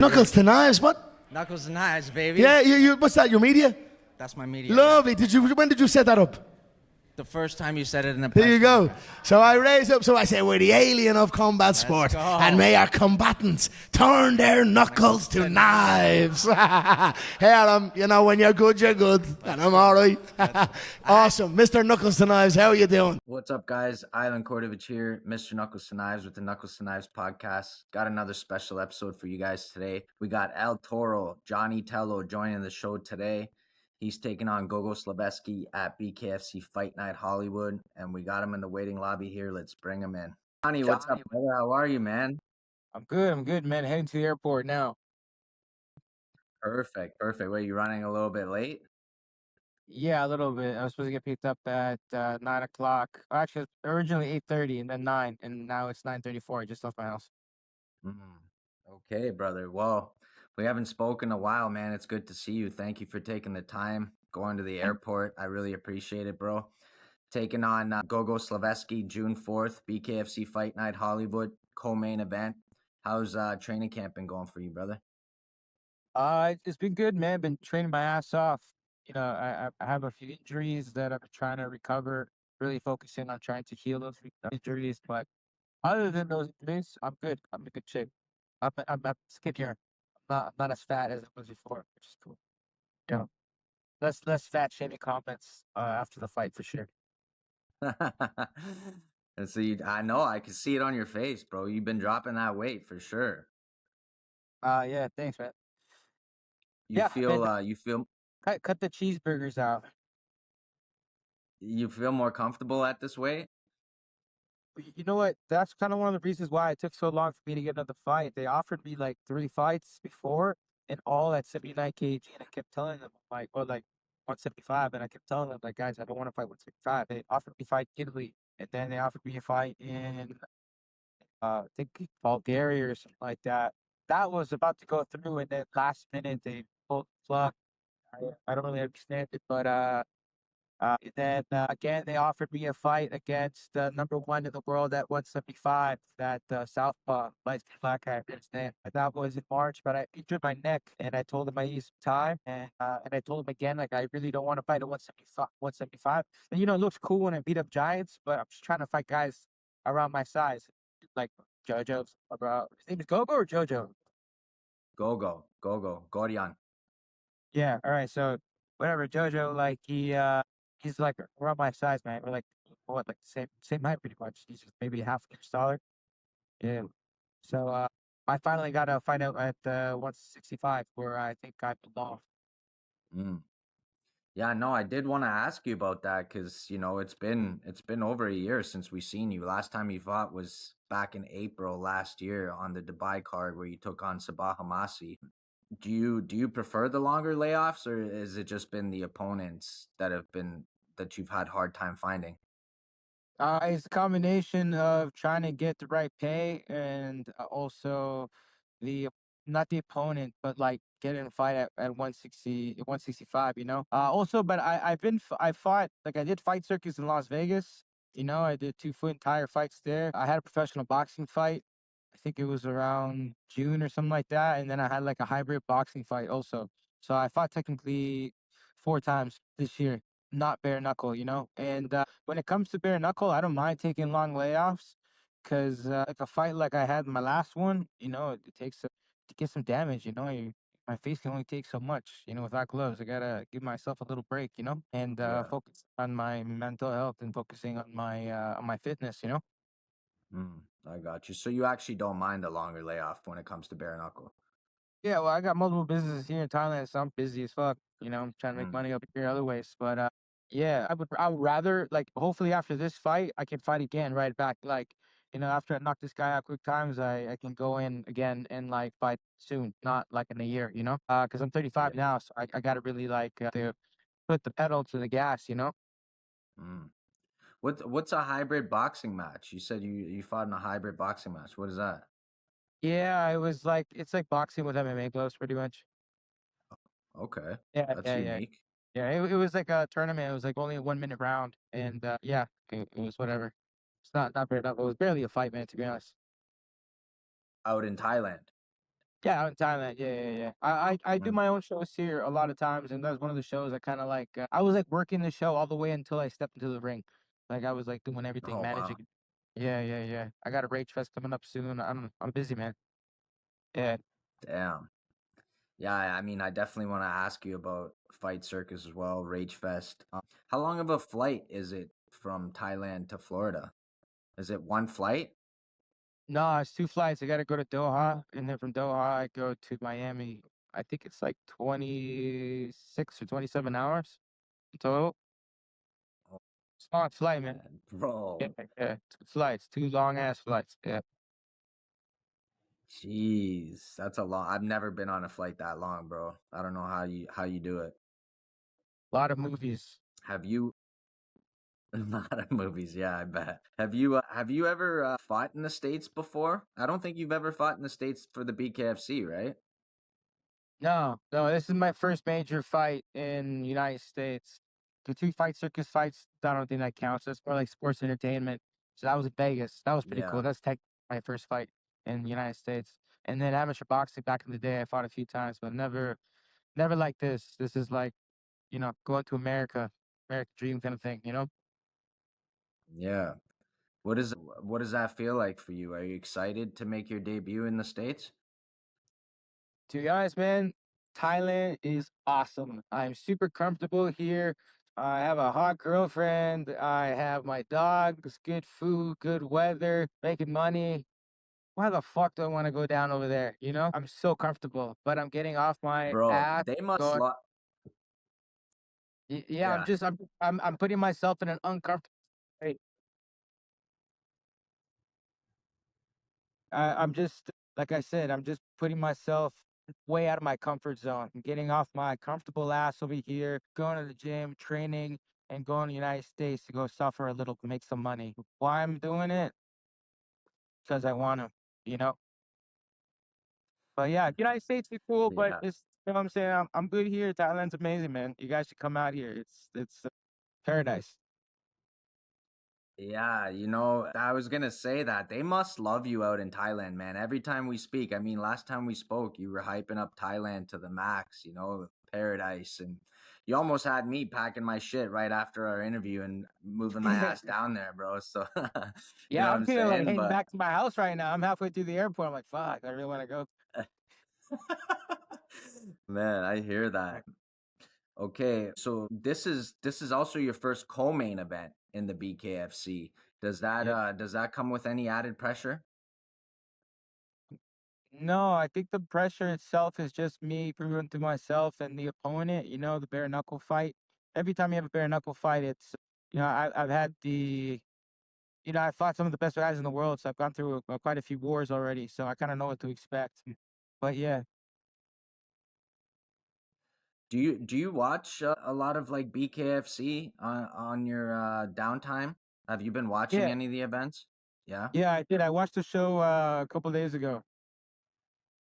Knuckles to knives, what? Knuckles and knives, baby. Yeah, you what's that, your media? That's my media. Lovely. When did you set that up? The first time you said it in a There press you go. conference. So I raise up, so I say, we're the alien of combat sport. go. And may our combatants turn their knuckles to knives. Here, when you're good, and I'm all right. Awesome. Mr. Knuckles to Knives, how are you doing? What's up, guys? Island Kordovich here, Mr. Knuckles to Knives with the Knuckles to Knives podcast. Got another special episode for you guys today. We got El Toro, Jonny Tello joining the show today. He's taking on Gogo Slaveski at BKFC Fight Night Hollywood, and we got him in the waiting lobby here. Let's bring him in. Jonny, what's up, brother? How are you, man? I'm good, man. Heading to the airport now. Perfect. Wait, you running a little bit late? Yeah, a little bit. I was supposed to get picked up at 9 o'clock. Actually, originally 8:30 and then 9, and now it's 9:34. I just left my house. Okay, brother. Well, we haven't spoken in a while, man. It's good to see you. Thank you for taking the time going to the airport. I really appreciate it, bro. Taking on Gogo Slaveski June 4th, BKFC Fight Night Hollywood, co-main event. How's training camp been going for you, brother? It's been good, man. Been training my ass off. I have a few injuries that I'm trying to recover. Really focusing on trying to heal those injuries. But other than those injuries, I'm good. I'm in good shape. I'm skinnier. I'm not as fat as I was before, which is cool. You know, less fat shaming comments after the fight for sure. And so I know I can see it on your face, bro. You've been dropping that weight for sure. Yeah, thanks, man. You Yeah, feel man, you feel cut the cheeseburgers out. you feel more comfortable at this weight? You know what? That's kind of one of the reasons why it took so long for me to get another fight. They offered me like 3 fights before, and all at 79 kg, and I kept telling them like, or like 175, and I kept telling them like, guys, I don't want to fight 175. They offered me a fight in Italy, and then they offered me a fight in I think Bulgaria or something like that. That was about to go through, and then last minute they pulled the plug. I don't really understand it, but then again, they offered me a fight against number one in the world at 175, that Southpaw, light black guy, his name. That was in March, but I injured my neck, and I told him I need some time, and I told him again, like, I really don't want to fight at 175, 175. And it looks cool when I beat up giants, but I'm just trying to fight guys around my size, like JoJo's, bro. His name is Gogo or JoJo? Gogo, Gorian. Yeah, all right, so whatever, JoJo, like he's like around my size, man. We're like what, like same height pretty much. He's just maybe half an inch taller. Yeah. So I finally got to find out at 165 where I think I belong. Mm. Yeah, no, I did want to ask you about that because it's been over a year since we seen you. Last time you fought was back in April last year on the Dubai card where you took on Sabah Hamasi. Do you prefer the longer layoffs, or has it just been the opponents that you've had hard time finding? It's a combination of trying to get the right pay and also the not the opponent, but like getting a fight at 160, 165, Also, but I fought, like, I did fight circus in Las Vegas. I did 2 foot entire fights there. I had a professional boxing fight. I think it was around June or something like that. And then I had like a hybrid boxing fight also. So I fought technically 4 times this year, not bare knuckle, And when it comes to bare knuckle, I don't mind taking long layoffs because like a fight like I had in my last one, it takes to get some damage. My face can only take so much. Without gloves, I gotta give myself a little break. And Yeah. focus on my mental health and focusing on my fitness. I got you. So you actually don't mind a longer layoff when it comes to bare knuckle. Yeah, well, I got multiple businesses here in Thailand, so I'm busy as fuck. I'm trying to make Mm, money up here other ways. But yeah, I would rather, like, hopefully after this fight, I can fight again right back. Like, after I knock this guy out quick times, I can go in again and like fight soon, not like in a year. Because I'm 35 yeah. now, so I gotta really like to put the pedal to the gas. Mm. What's a hybrid boxing match? You said you fought in a hybrid boxing match. What is that? Yeah, it's like boxing with MMA gloves, pretty much. Okay, Yeah, that's yeah, yeah. unique. Yeah, it was like a tournament. It was like only a 1 minute round, and yeah, it was whatever. It's not very tough. It was barely a fight, man. To be honest. Out in Thailand. Yeah, out in Thailand. Yeah, yeah, yeah. I do Mm. my own shows here a lot of times, and that's one of the shows I kind of like. I was like working the show all the way until I stepped into the ring. Like I was like doing everything, Oh wow, managing. Yeah, yeah, yeah. I got a Rage Fest coming up soon. I'm busy, man. Yeah. damn. Yeah, I mean, I definitely want to ask you about Fight Circus as well, Rage Fest. How long of a flight is it from Thailand to Florida? Is it one flight? No, it's two flights. I got to go to Doha, and then from Doha I go to Miami. I think it's like 26 or 27 hours in total. Oh It's a long flight, man. man, bro, Yeah, yeah. Two flights, two long ass flights. Yeah, jeez, that's a long. I've never been on a flight that long, bro. I don't know how you do it. a lot of movies. Have you a lot of movies? Yeah, I bet. Have you ever fought in the States before? I don't think you've ever fought in the States for the BKFC, right? No, no, this is my first major fight in United States. The two fight circus fights, I don't think that counts. That's more like sports entertainment. So that was in Vegas. That was pretty cool. Yeah. That's tech my first fight in the United States. And then amateur boxing back in the day, I fought a few times, but never like this. This is like, going to America, American dream kind of thing, you know? Yeah. What does that feel like for you? Are you excited to make your debut in the States? To be honest, man, Thailand is awesome. I'm super comfortable here. I have a hot girlfriend. I have my dogs, good food, good weather, making money. Why the fuck do I want to go down over there? You know, I'm so comfortable, but I'm getting off my Bro, ass. they must Going, love. yeah, Yeah. I'm putting myself in an uncomfortable state. I'm just, like I said, I'm just putting myself way out of my comfort zone. I'm getting off my comfortable ass over here, going to the gym, training, and going to the United States to go suffer a little to make some money. Why I'm doing it? Because I want to, you know? But yeah, United States is cool, but Yeah. it's, you know what I'm saying? I'm good here. Thailand's amazing, man. You guys should come out here. It's paradise. Yeah, I was gonna say that they must love you out in Thailand, man. Every time we speak, I mean, last time we spoke, you were hyping up Thailand to the max, paradise, and you almost had me packing my shit right after our interview and moving my ass down there, bro. So, you know Yeah, what I'm I'm feeling like saying? heading But back to my house right now. I'm halfway through the airport. I'm like, fuck, I really want to go. man, I hear that. Okay, so this is also your first co-main event in the BKFC. Yeah. Does that come with any added pressure? No, I think the pressure itself is just me proving to myself and the opponent, the bare knuckle fight. Every time you have a bare knuckle fight, it's, I've had I fought some of the best guys in the world, so I've gone through quite a few wars already, so I kind of know what to expect. But yeah, Do you watch a lot of like BKFC on your downtime? Have you been watching yeah, any of the events? Yeah. yeah, I did. I watched the show a couple days ago,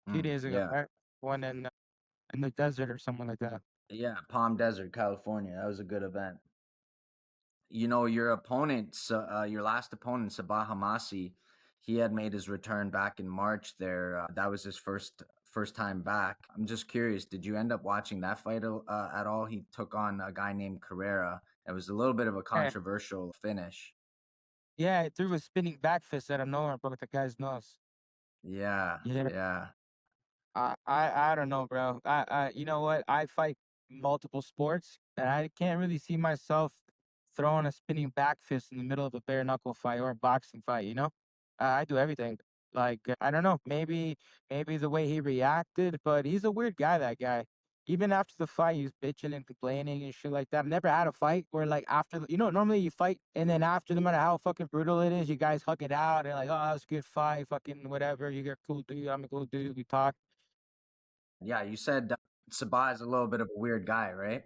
a few Mm, days ago, yeah. right? One in the desert or something like that. Yeah, Palm Desert, California. That was a good event. Your opponent, your last opponent, Sabah Hamasi, he had made his return back in March there. That was his first time back. I'm just curious, did you end up watching that fight at all? He took on a guy named Carrera. It was a little bit of a Yeah, controversial finish. yeah, I threw a spinning back fist out of nowhere, broke the guy's nose. Yeah, Yeah. yeah. I don't know, bro. You know what? I fight multiple sports, and I can't really see myself throwing a spinning back fist in the middle of a bare knuckle fight or a boxing fight. I do everything. Like I don't know, maybe the way he reacted, but he's a weird guy. That guy. Even after the fight, he was bitching and complaining and shit like that. I've never had a fight where like after normally you fight and then after, no matter how fucking brutal it is, you guys hug it out and like, oh, that was a good fight, fucking whatever. You're a cool dude, I'm a cool dude. We talk. Yeah, you said Sabah is a little bit of a weird guy, right?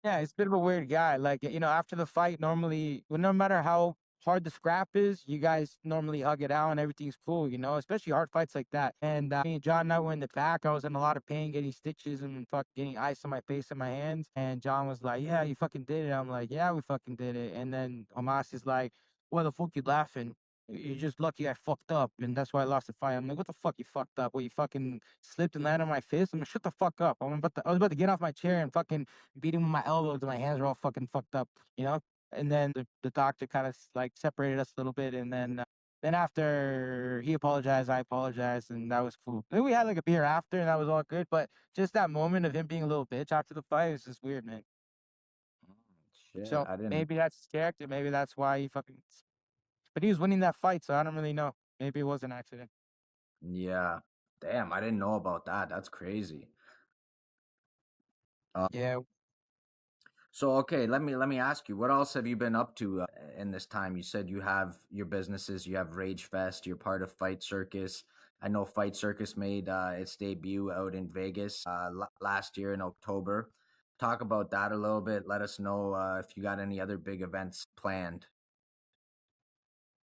Yeah, he's a bit of a weird guy. Like, after the fight, normally, well, no matter how hard the scrap is, you guys normally hug it out and everything's cool, especially hard fights like that. And me and John and I were in the back. I was in a lot of pain, getting stitches and fuck getting ice on my face and my hands. And John was like, yeah, you fucking did it. I'm like, yeah, we fucking did it. And then Hamas is like, what the fuck you laughing? You're just lucky I fucked up, and that's why I lost the fight. I'm like, what the fuck you fucked up? Well, you fucking slipped and landed on my fist? I'm like, shut the fuck up. I was about to get off my chair and fucking beat him with my elbows, and my hands were all fucking fucked up, you know? And then the doctor kind of like separated us a little bit, and then after he apologized, I apologized, and that was cool. Then we had like a beer after, and that was all good. But just that moment of him being a little bitch after the fight was just weird, man. Shit, So I didn't. maybe that's his character. Maybe that's why he fucking. But he was winning that fight, so I don't really know. Maybe it was an accident. Yeah, damn, I didn't know about that. That's crazy. Yeah. So okay, let me ask you, what else have you been up to in this time? You said you have your businesses, you have Rage Fest, you're part of Fight Circus. I know Fight Circus made its debut out in Vegas last year in October. Talk about that a little bit. Let us know if you got any other big events planned.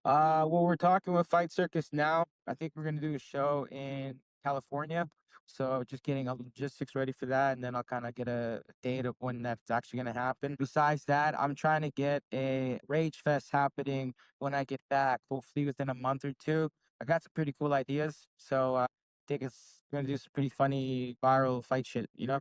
Well, we're talking with Fight Circus now. I think we're gonna do a show in California. So just getting all the logistics ready for that, and then I'll kind of get a date of when that's actually gonna happen. Besides that, I'm trying to get a Rage Fest happening when I get back, hopefully within a month or two. I got some pretty cool ideas, so I think it's gonna do some pretty funny viral fight shit, you know?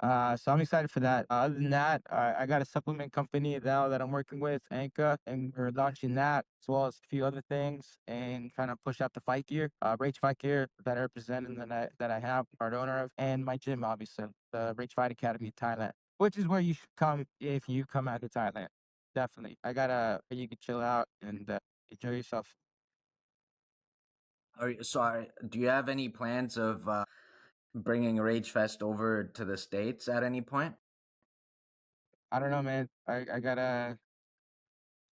So I'm excited for that. Other than that, I got a supplement company now that I'm working with, Anka, and we're launching that as well as a few other things and trying to push out the fight gear, Rage Fight gear that I represent and that I have part owner of, and my gym, obviously, the Rage Fight Academy in Thailand, which is where you should come if you come out to Thailand. Definitely. I got where you can chill out and enjoy yourself. Do you have any plans of bringing Rage Fest over to the States at any point? I don't know, man. I gotta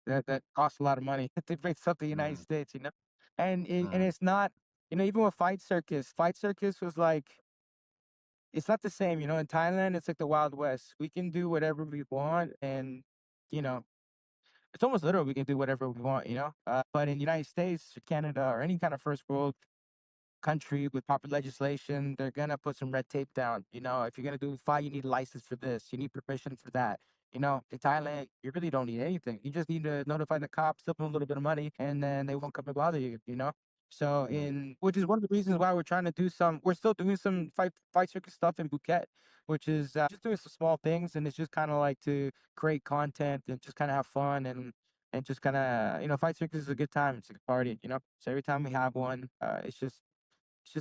that costs a lot of money to bring stuff to the United Mm, States, you know? And mm, it's not, even with Fight Circus was like it's not the same, in Thailand it's like the Wild West. We can do whatever we want and you know, it's almost literal we can do whatever we want, you know? But in the United States or Canada or any kind of first world country with proper legislation, they're gonna put some red tape down. If you're gonna do a fight, you need a license for this, you need permission for that. In Thailand, you really don't need anything. You just need to notify the cops, tip them a little bit of money, and then they won't come and bother you. So mm, which is one of the reasons why we're still doing some fight circus stuff in Phuket, which is just doing some small things, and it's just kind of like to create content and just kind of have fun and just kind of fight circus is a good time. It's like a party. So every time we have one, it's just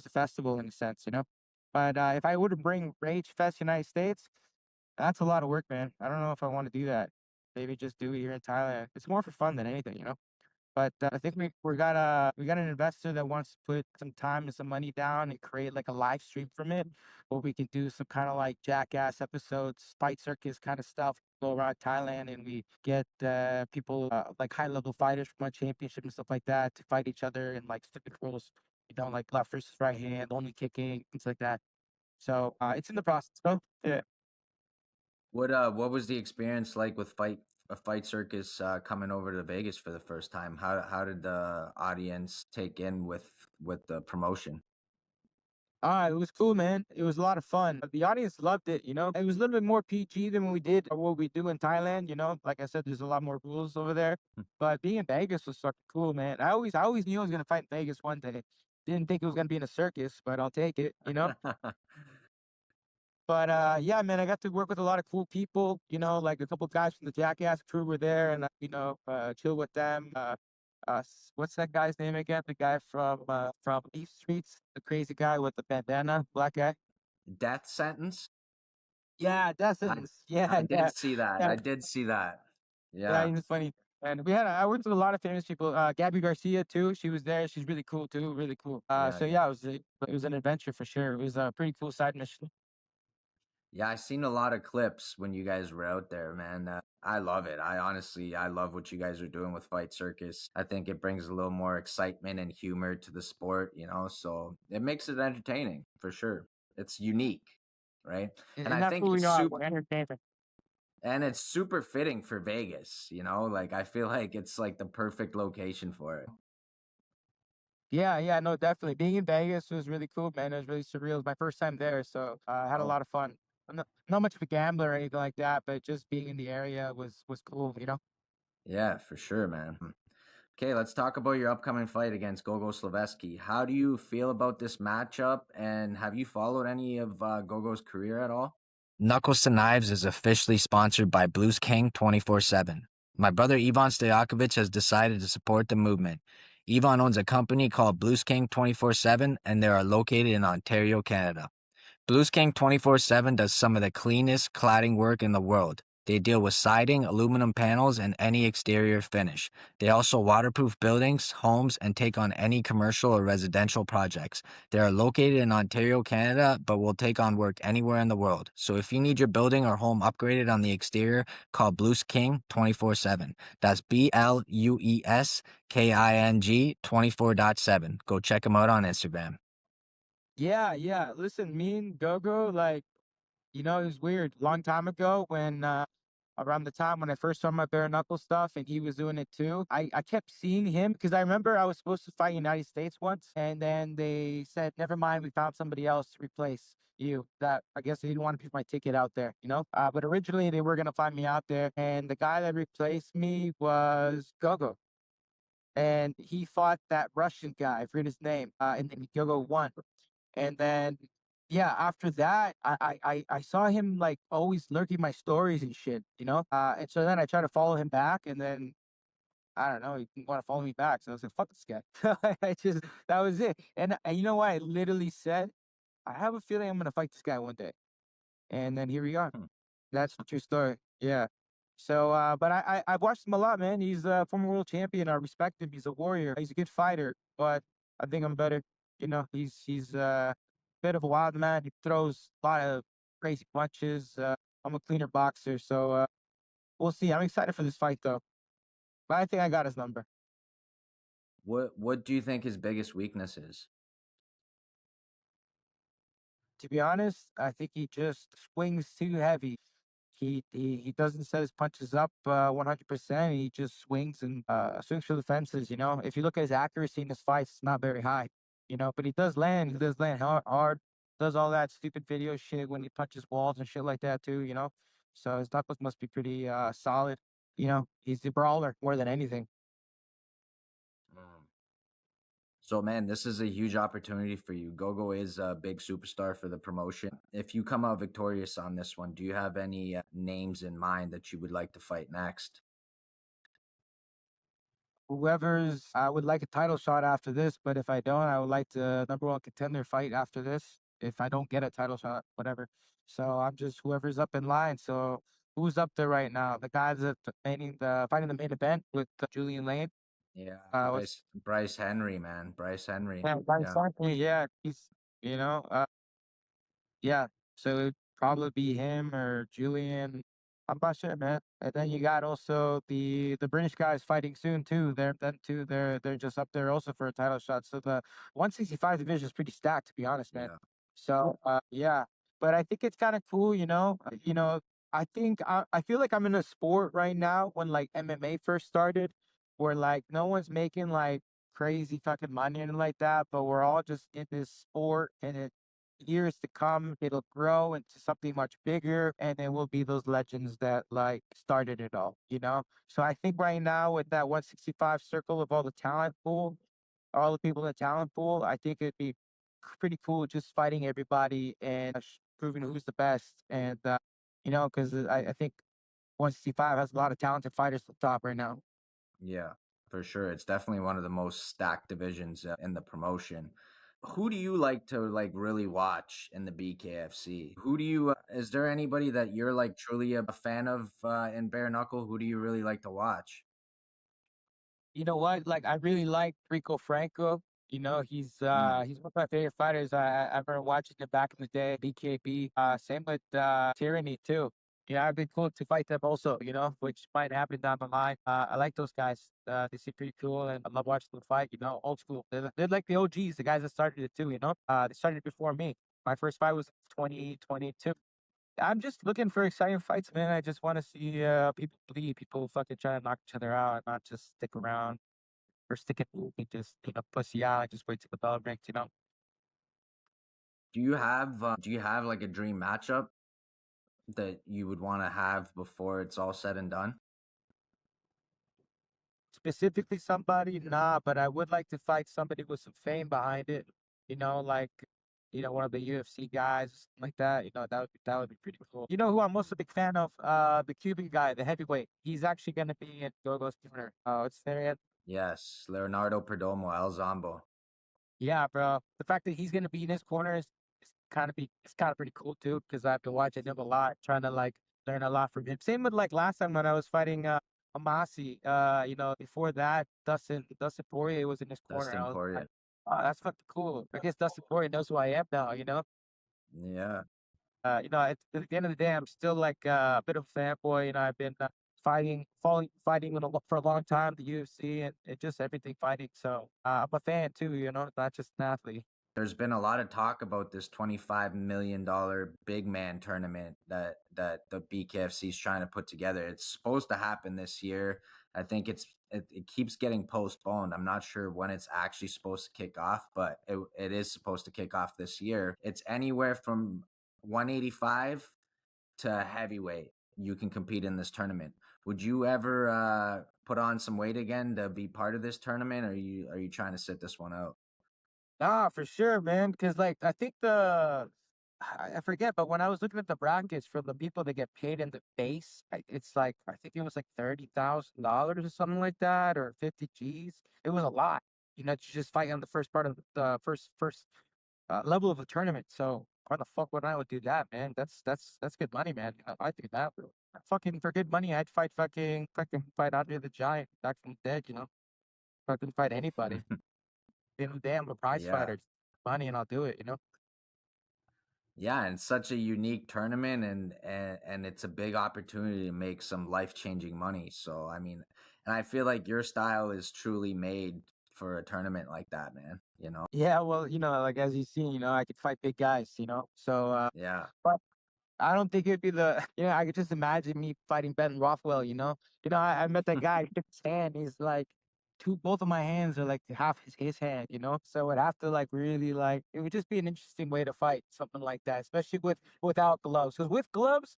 a festival in a sense, you know. But if I were to bring Rage Fest United States, that's a lot of work, man. I don't know if I want to do that. Maybe just do it here in Thailand. It's more for fun than anything, you know. But I think we got an investor that wants to put some time and some money down and create like a live stream from it, where we can do some kind of like jackass episodes, fight circus kind of stuff, go around Thailand, and we get people like high level fighters from our championship and stuff like that to fight each other in like stupid rules, like left versus right hand, only kicking, things like that. So it's in the process. So yeah. what was the experience like with Fight Circus coming over to Vegas for the first time? How did the audience take in with the promotion? It was cool, man. It was a lot of fun. The audience loved it, you know. It was a little bit more PG than what we did or what we do in Thailand, you know. Like I said, there's a lot more rules over there. But being in Vegas was fucking cool, man. I always knew I was gonna fight in Vegas one day. Didn't think it was gonna be in a circus, but I'll take it, you know. But yeah, man, I got to work with a lot of cool people, like a couple guys from the Jackass crew were there, and chill with them. What's that guy's name again? The guy from East Streets, the crazy guy with the bandana, black guy. Death sentence? Yeah, that I sentence. Yeah, I did yeah, see that. yeah, I did see that. yeah. Yeah. He was funny. And I worked with a lot of famous people. Gabby Garcia too. She was there. She's really cool too. Really cool. Yeah, So yeah. yeah, it was an adventure for sure. It was a pretty cool side mission. Yeah, I seen a lot of clips when you guys were out there, man. I love it. I love what you guys are doing with Fight Circus. I think it brings a little more excitement and humor to the sport, so it makes it entertaining for sure. It's unique, right? And And I that's think what we are. We're entertainment. it's super fitting for Vegas, like I feel like it's like the perfect location for it. Yeah, yeah, no, definitely. Being in Vegas was really cool, man. It was really surreal. It was my first time there, so I had a Oh, lot of fun. I'm not much of a gambler or anything like that, but just being in the area was cool, you know. yeah, for sure, man. Okay, let's talk about your upcoming fight against Gogo Slaveski. How do you feel about this matchup, and have you followed any of Gogo's career at all? Knuckles to Knives is officially sponsored by Blues King 24/7. My brother Ivan Stojakovic has decided to support the movement. Ivan owns a company called Blues King 24/7, and they are located in Ontario, Canada. Blues King 24/7 does some of the cleanest cladding work in the world. They deal with siding, aluminum panels, and any exterior finish. They also waterproof buildings, homes, and take on any commercial or residential projects. They are located in Ontario, Canada, but will take on work anywhere in the world. So if you need your building or home upgraded on the exterior, call Blues King 24/7. That's BLUESKING 24/7. Go check them out on Instagram. Yeah, yeah. Listen, me and Gogo, like, it was weird. Long time ago when around the time when I first saw my bare knuckle stuff and he was doing it too, I kept seeing him because I remember I was supposed to fight United States once and then they said, never mind, we found somebody else to replace you. That I guess they didn't want to put my ticket out there, you know? But originally they were gonna find me out there and the guy that replaced me was Gogo. And he fought that Russian guy, I forget his name, and then Gogo won. And then, yeah, after that, I saw him like always lurking my stories and shit, you know? And so then I tried to follow him back, and then I don't know, he didn't want to follow me back. So I was like, fuck this guy. I just, that was it. And you know what? I literally said, I have a feeling I'm going to fight this guy one day. And then here we are. Hmm. That's the true story. Yeah. So, but I've watched him a lot, man. He's a former world champion. I respect him. He's a warrior. He's a good fighter. But I think I'm better. You know, he's a bit of a wild man. He throws a lot of crazy punches. I'm a cleaner boxer, so we'll see. I'm excited for this fight, though. But I think I got his number. What do you think his biggest weakness is? To be honest, I think he just swings too heavy. He doesn't set his punches up 100%. He just swings and swings for the fences. You know, if you look at his accuracy in his fights, it's not very high. You know, but he does land. He does land hard. Does all that stupid video shit when he punches walls and shit like that too. You know, so his knuckles must be pretty solid. You know, he's a brawler more than anything. Mm. So, man, this is a huge opportunity for you. Gogo is a big superstar for the promotion. If you come out victorious on this one, do you have any names in mind that you would like to fight next? Whoever's, I would like a title shot after this, but if I don't, I would like the number one contender fight after this. If I don't get a title shot, whatever. So I'm just whoever's up in line. So who's up there right now? The guys that fighting the main event with Julian Lane. Yeah, Was Bryce Henry, man. Bryce Henry. yeah, Brian Yeah. Sankey, yeah, he's you know, yeah, so it'd probably be him or Julian. I'm not sure, man. And then you got also the British guys fighting soon too. They're just up there also for a title shot. So the 165 division is pretty stacked, to be honest, man. Yeah. So yeah, but I think it's kind of cool, you know. I think I feel like I'm in a sport right now when like MMA first started, where like no one's making like crazy fucking money and like that, but we're all just in this sport and it years to come, it'll grow into something much bigger, and it will be those legends that like started it all, you know? So I think right now with that 165 circle of all the talent pool, all the people in the talent pool, I think it'd be pretty cool just fighting everybody and proving who's the best. And, because I think 165 has a lot of talented fighters at the top right now. Yeah, for sure. It's definitely one of the most stacked divisions in the promotion. Who do you like to like really watch in the BKFC? Who do you is there anybody that you're like truly a fan of in bare knuckle? Who do you really like to watch? You know what? Like I really like Rico Franco. You know, Mm, he's one of my favorite fighters. I remember watching him back in the day, BKB. Same with Tyranny too. Yeah, I'd be cool to fight them also, you know, which might happen down the line. I like those guys. They seem pretty cool and I love watching them fight, you know, old school. They're like the OGs, the guys that started it too, you know. They started it before me. My first fight was 2022. I'm just looking for exciting fights, man. I just want to see people bleed, people fucking try to knock each other out, not just stick around or stick it and just pussy out and just wait till the bell rings, you know. do you have like a dream matchup that you would want to have before it's all said and done? specifically somebody, nah, but I would like to fight somebody with some fame behind it. Like one of the UFC guys like that. That would be pretty cool. You know who I'm also a big fan of? The Cuban guy, the heavyweight. He's actually gonna be in Gogo's corner. Oh, it's there. Yes, Leonardo Perdomo, El Zombo. Yeah, bro. The fact that he's gonna be in his corner is kind of pretty cool too, because I've been watching him a lot, trying to like learn a lot from him. Same with like last time when I was fighting Amasi. Before that, Dustin Poirier was in his corner. I Dustin was like, Poirier. oh, that's fucking cool. I guess Dustin Poirier knows who I am now, Yeah. at the end of the day, I'm still like a bit of a fanboy. I've been fighting for a long time, the UFC and just everything fighting. So I'm a fan too, not just an athlete. There's been a lot of talk about this $25 million big man tournament that the BKFC is trying to put together. It's supposed to happen this year. I think it keeps getting postponed. I'm not sure when it's actually supposed to kick off, but it is supposed to kick off this year. It's anywhere from 185 to heavyweight. You can compete in this tournament. Would you ever put on some weight again to be part of this tournament, or are you trying to sit this one out? Nah, for sure, man. Because like I think I forget, but when I was looking at the brackets for the people that get paid in the base, it's like I think it was like $30,000 or something like that, or 50 G's. It was a lot, to just fight on the first part of the first level of the tournament. So why the fuck would I would do that, man? That's good money, man. I do that. Fucking for good money, I'd fucking fight Andre the Giant back from the dead. Fucking fight anybody. Damn, I'm a prize Yeah. fighter. Money and I'll do it. Yeah, and such a unique tournament, and it's a big opportunity to make some life-changing money. So, I mean, and I feel like your style is truly made for a tournament like that, man. Yeah, well, like as you see, I could fight big guys, So Yeah. but I don't think it'd be I could just imagine me fighting Ben Rothwell, I met that guy, he shook his hand, he's like both of my hands are like half his hand, So it'd have to like really like it would just be an interesting way to fight, something like that, especially without gloves. Because with gloves,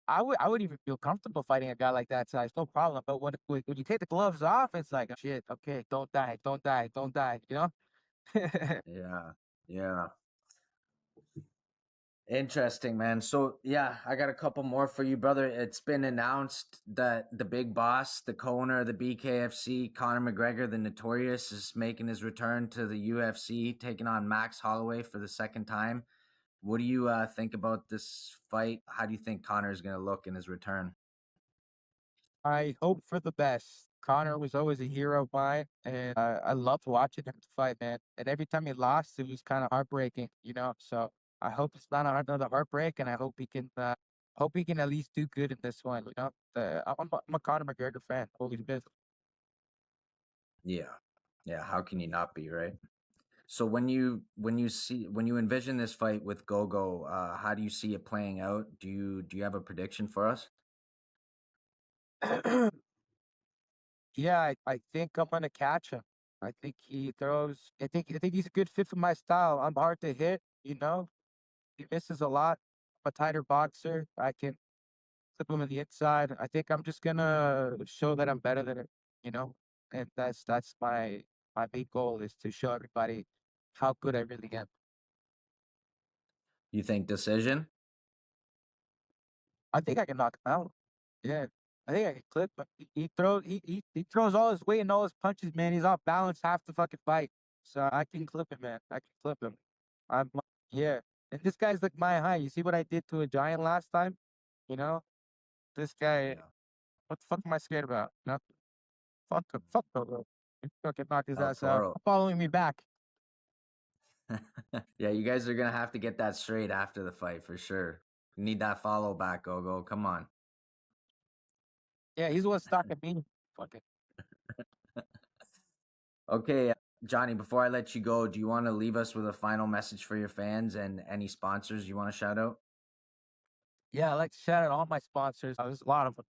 I would even feel comfortable fighting a guy like that size, no problem. But when you take the gloves off, it's like, oh, shit, okay, don't die, don't die, don't die. Yeah. Yeah. Interesting, man. So, yeah, I got a couple more for you, brother. It's been announced that the big boss, the co-owner of the BKFC, Conor McGregor, the Notorious, is making his return to the UFC, taking on Max Holloway for the second time. What do you think about this fight? How do you think Connor is going to look in his return? I hope for the best. Connor was always a hero of mine, and I loved watching him fight, man. And every time he lost, it was kind of heartbreaking. So I hope it's not another heartbreak, and I hope he can at least do good in this one. I'm a Conor McGregor fan, always been. Yeah. Yeah, how can you not be, right? So when you envision this fight with Gogo, how do you see it playing out? Do you have a prediction for us? Yeah, I think I'm gonna catch him. I think he throws. I think he's a good fit for my style. I'm hard to hit. He misses a lot. I'm a tighter boxer. I can flip him on the inside. I think I'm just gonna show that I'm better than him, you know, and that's my big goal is to show everybody how good I really am. You think decision? I think I can knock him out. Yeah, I think I can clip him. He throws all his weight and all his punches, man. He's off balance half the fucking fight, so I can clip him, man. I can clip him. Yeah, and this guy's like my height. You see what I did to a giant last time? You know, this guy. Yeah. What the fuck am I scared about? Nothing. Fuck him. Fuck Gogo. He fucking knocked his El ass out. Toro. Following me back. Yeah, you guys are gonna have to get that straight after the fight for sure. You need that follow back, Gogo. Come on. Yeah, he's the one stalking me. Fucking. Okay, Johnny, before I let you go, do you want to leave us with a final message for your fans and any sponsors you want to shout out? Yeah, I like to shout out all my sponsors. There's a lot of them,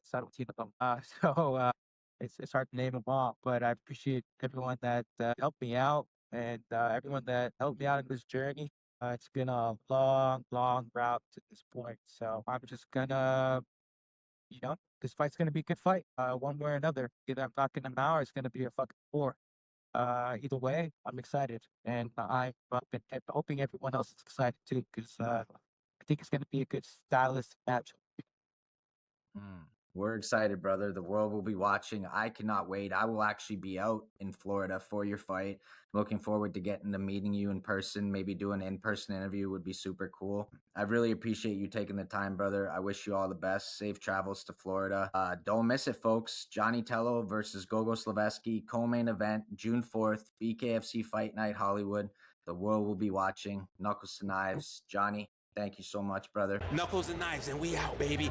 17 of them. It's hard to name them all, but I appreciate everyone that helped me out and everyone that helped me out in this journey. It's been a long, long route to this point. So I'm just gonna You know, this fight's gonna be a good fight. One way or another. Either I'm knocking him out or it's gonna be a fucking war. Either way, I'm excited, and I've been hoping everyone else is excited too, because I think it's gonna be a good stylistic match. Mm. We're excited, brother. The world will be watching. I cannot wait. I will actually be out in Florida for your fight. Looking forward to getting to meeting you in person. Maybe do an in-person interview would be super cool. I really appreciate you taking the time, brother. I wish you all the best. Safe travels to Florida. Don't miss it, folks. Jonny Tello versus Gogo Slaveski, co-main event, June 4th, BKFC Fight Night Hollywood. The world will be watching. Knuckles to knives. Jonny, thank you so much, brother. Knuckles and knives, and we out, baby.